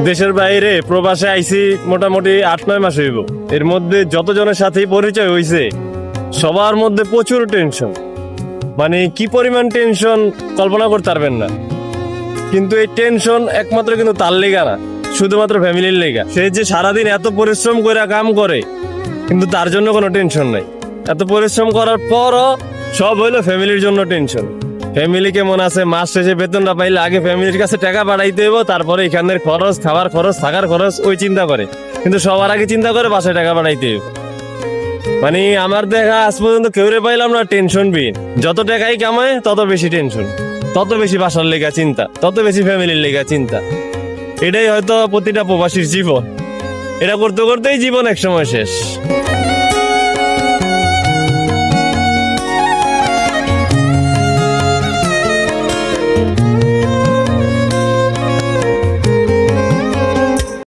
দেশের বাইরে প্রবাসে আইছি মোটামুটি 8-9 মাস হইব। এর মধ্যে যতজনের সাথেই পরিচয় হইছে সবার মধ্যে প্রচুর টেনশন, মানে কি পরিমাণ টেনশন কল্পনা করতে পারবেন না। কিন্তু এই টেনশন একমাত্র কিন্তু তার লেগা না, শুধুমাত্র ফ্যামিলির লেগা। সে যে সারাদিন এত পরিশ্রম করে কাম করে কিন্তু তার জন্য কোনো টেনশন নাই। এত পরিশ্রম করার পরও সব হইলো ফ্যামিলির জন্য টেনশন। ফ্যামিলি কেমন আছে, মাস শেষে বেতনটা পাইলে আগে ফ্যামিলির কাছে টাকা পাঠাইতে হইব, তারপরে এখানের খরচ, খাবার খরচ, থাকার খরচ ওই চিন্তা করে। কিন্তু সবার আগে চিন্তা করে বাসায় টাকা পাঠাইতে হইব। মানে আমার দেখা আজ পর্যন্ত কেউরে পাইলাম না টেনশন বিহীন। যত টাকাই কামায় তত বেশি টেনশন, তত বেশি বাসার লেগা চিন্তা, তত বেশি ফ্যামিলির লেগা চিন্তা। এটাই হয়তো প্রতিটা প্রবাসীর জীবন। এটা করতে করতেই জীবন একসময় শেষ।